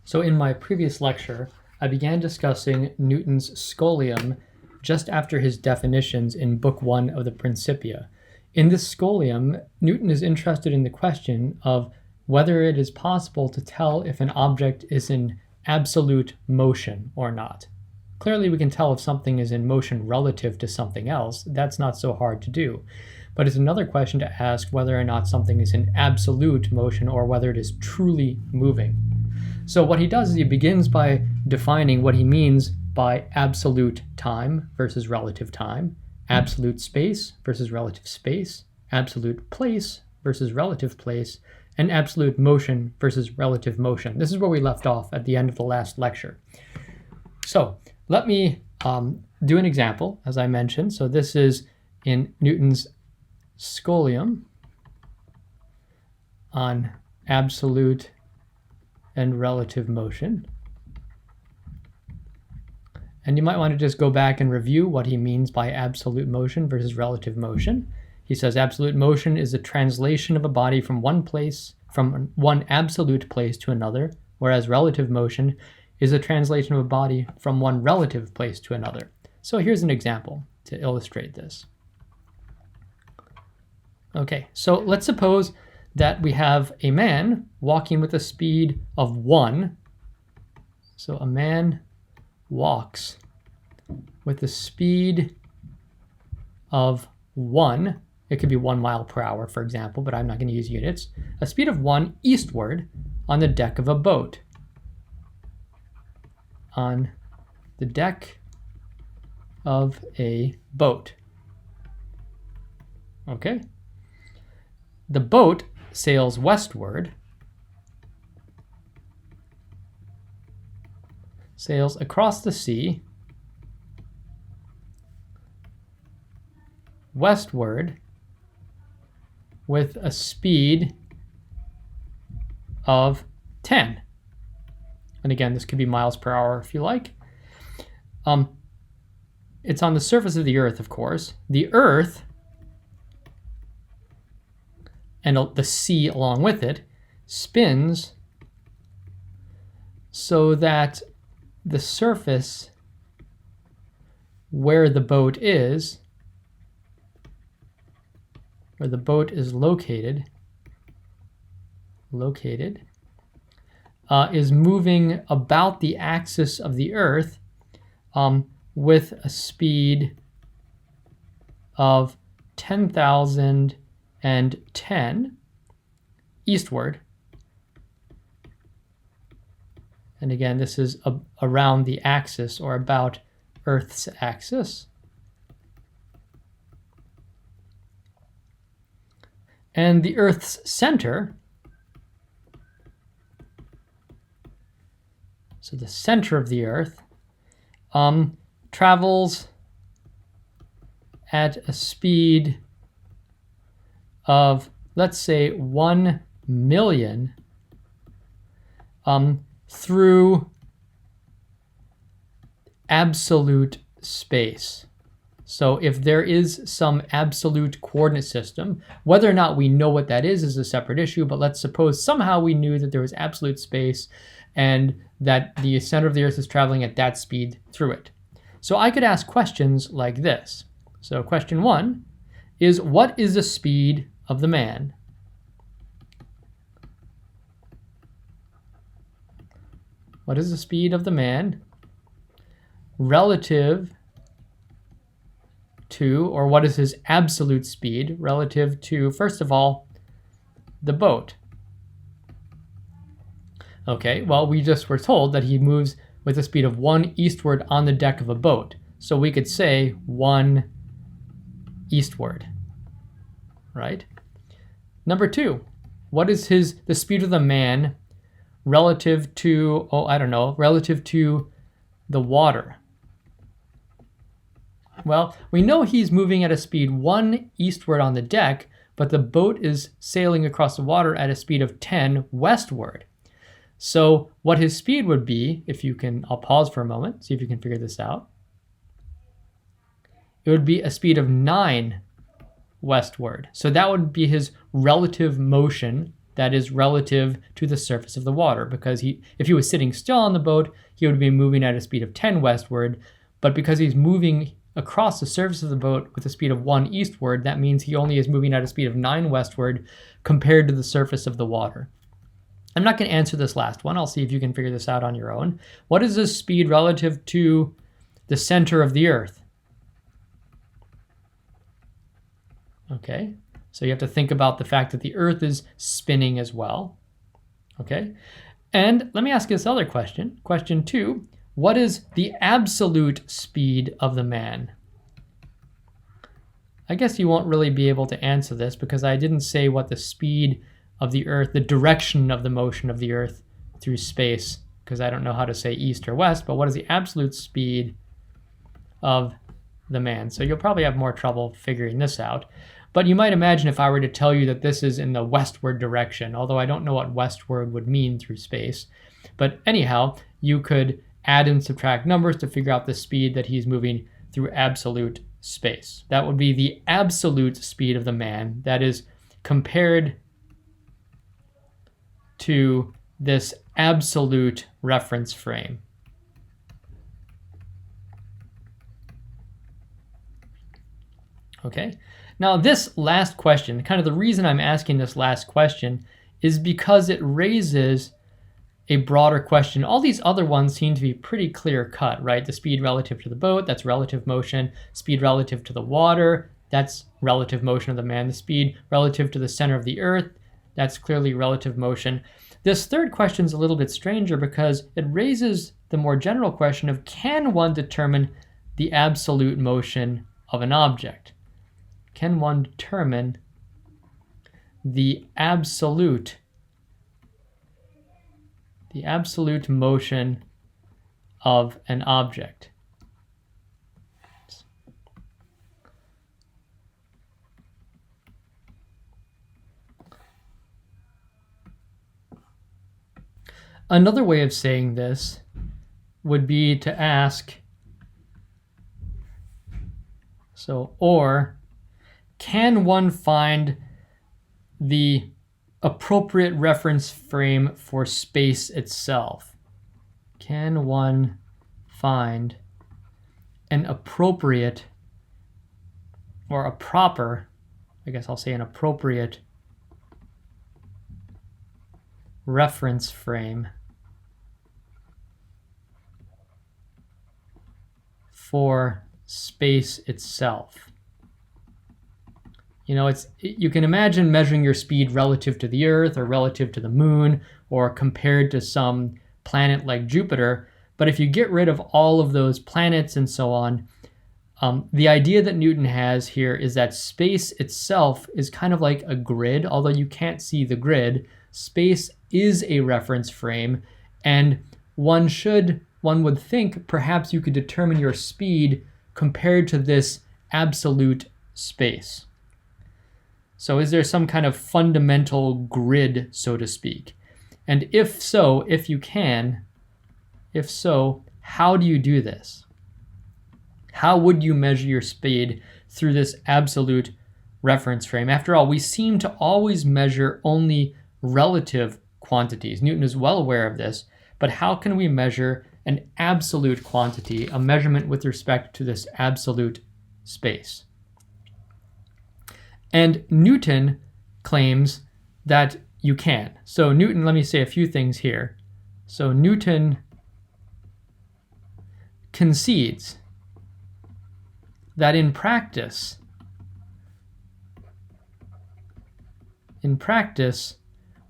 So in my previous lecture, I began discussing Newton's scholium just after his definitions in Book 1 of the Principia. In this scholium, Newton is interested in the question of whether it is possible to tell if an object is in absolute motion or not. Clearly we can tell if something is in motion relative to something else. That's not so hard to do. But it's another question to ask whether or not something is in absolute motion or whether it is truly moving. So what he does is he begins by defining what he means by absolute time versus relative time, absolute space versus relative space, absolute place versus relative place, and absolute motion versus relative motion. This is where we left off at the end of the last lecture. So let me do an example, as I mentioned. So this is in Newton's scholium on absolute and relative motion. And you might want to just go back and review what he means by absolute motion versus relative motion. He says absolute motion is a translation of a body from one absolute place to another, whereas relative motion is a translation of a body from one relative place to another. So here's an example to illustrate this. Okay, so let's suppose that we have a man walking with a speed of 1. So a man walks with a speed of 1. It could be 1 mile per hour, for example, but I'm not going to use units. A speed of 1 eastward on the deck of a boat. On the deck of a boat. Okay. The boat sails westward, sails across the sea, westward with a speed of 10. And again, this could be miles per hour if you like. It's on the surface of the Earth, of course. The Earth and the sea along with it spins so that the surface where the boat is located, is moving about the axis of the Earth with a speed of 10,010 eastward. And again, this is around the axis or about Earth's axis. And the Earth's center, so the center of the Earth, travels at a speed of, let's say, 1 million through absolute space. So if there is some absolute coordinate system, whether or not we know what that is a separate issue, but let's suppose somehow we knew that there was absolute space and that the center of the Earth is traveling at that speed through it. So I could ask questions like this. So question 1 is, what is the speed of the man? What is the speed of the man relative to, or what is his absolute speed relative to, first of all, the boat? Okay, well, we just were told that he moves with a speed of 1 eastward on the deck of a boat. So we could say 1 eastward, right? Number 2, what is the speed of the man relative to, relative to the water? Well, we know he's moving at a speed 1 eastward on the deck, but the boat is sailing across the water at a speed of 10 westward. So what his speed would be, I'll pause for a moment, see if you can figure this out. It would be a speed of 9 westward. So that would be his relative motion that is relative to the surface of the water, because if he was sitting still on the boat, he would be moving at a speed of 10 westward, but because he's moving across the surface of the boat with a speed of 1 eastward, that means he only is moving at a speed of 9 westward compared to the surface of the water. I'm not going to answer this last one. I'll see if you can figure this out on your own. What is this speed relative to the center of the Earth? Okay, so you have to think about the fact that the Earth is spinning as well. Okay, and let me ask you this other question. Question 2, what is the absolute speed of the man? I guess you won't really be able to answer this because I didn't say what the speed of the Earth, the direction of the motion of the Earth through space, because I don't know how to say east or west, but what is the absolute speed of the man? So you'll probably have more trouble figuring this out. But you might imagine if I were to tell you that this is in the westward direction, although I don't know what westward would mean through space. But anyhow, you could add and subtract numbers to figure out the speed that he's moving through absolute space. That would be the absolute speed of the man. That is compared to this absolute reference frame. Okay, now this last question, kind of the reason I'm asking this last question is because it raises a broader question. All these other ones seem to be pretty clear cut, right? The speed relative to the boat, that's relative motion. Speed relative to the water, that's relative motion of the man. The speed relative to the center of the Earth, that's clearly relative motion. This third question is a little bit stranger because it raises the more general question of, can one determine the absolute motion of an object? Can one determine the absolute motion of an object? Another way of saying this would be to ask, or can one find the appropriate reference frame for space itself? Can one find an appropriate, or a proper, I guess I'll say an appropriate reference frame for space itself? You know, you can imagine measuring your speed relative to the Earth or relative to the Moon or compared to some planet like Jupiter. But if you get rid of all of those planets and so on, the idea that Newton has here is that space itself is kind of like a grid. Although you can't see the grid, space is a reference frame, and one would think perhaps you could determine your speed compared to this absolute space. So is there some kind of fundamental grid, so to speak? And if so, if so, how do you do this? How would you measure your speed through this absolute reference frame? After all, we seem to always measure only relative quantities. Newton is well aware of this, but how can we measure an absolute quantity, a measurement with respect to this absolute space? And Newton claims that you can. So Newton, let me say a few things here. So Newton concedes that in practice,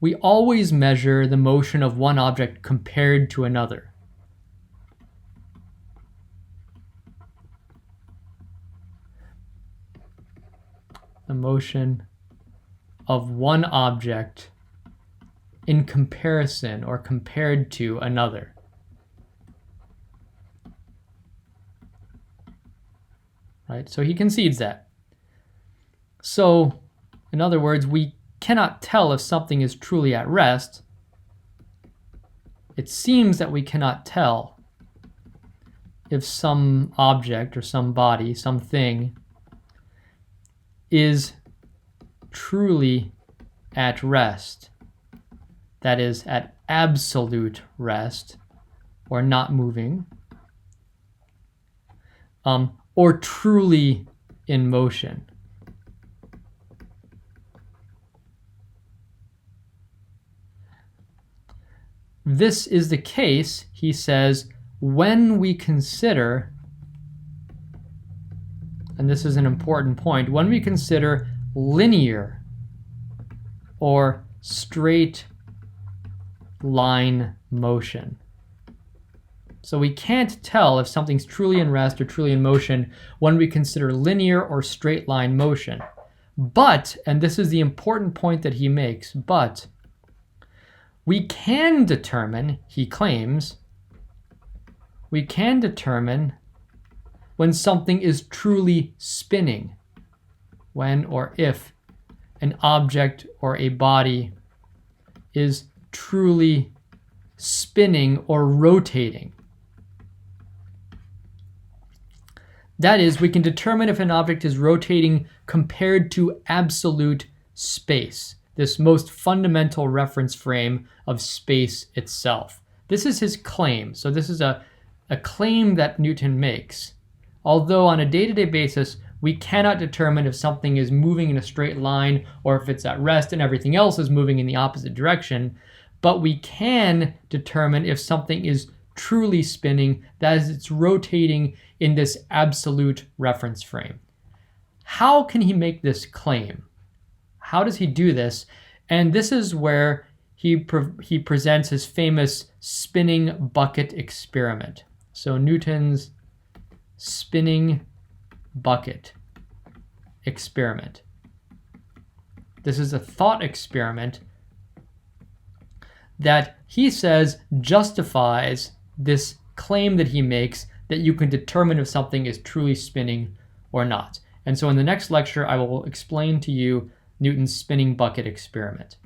we always measure the motion of one object compared to another. The motion of one object in comparison or compared to another. Right? So he concedes that. So, in other words, we cannot tell if something is truly at rest. It seems that we cannot tell if some object or some body, something, is truly at rest that is at absolute rest or not moving, or truly in motion. This is the case, he says, when we consider, and this is an important point, when we consider linear or straight line motion. So we can't tell if something's truly in rest or truly in motion when we consider linear or straight line motion. But, and this is the important point that he makes, but we can determine, he claims, we can determine when something is truly spinning, when or if an object or a body is truly spinning or rotating. That is, we can determine if an object is rotating compared to absolute space, this most fundamental reference frame of space itself. This is his claim. So this is a claim that Newton makes. Although on a day-to-day basis, we cannot determine if something is moving in a straight line or if it's at rest and everything else is moving in the opposite direction, but we can determine if something is truly spinning, that is, it's rotating in this absolute reference frame. How can he make this claim? How does he do this? And this is where he presents his famous spinning bucket experiment. So Newton's spinning bucket experiment. This is a thought experiment that he says justifies this claim that he makes that you can determine if something is truly spinning or not. And so in the next lecture, I will explain to you Newton's spinning bucket experiment.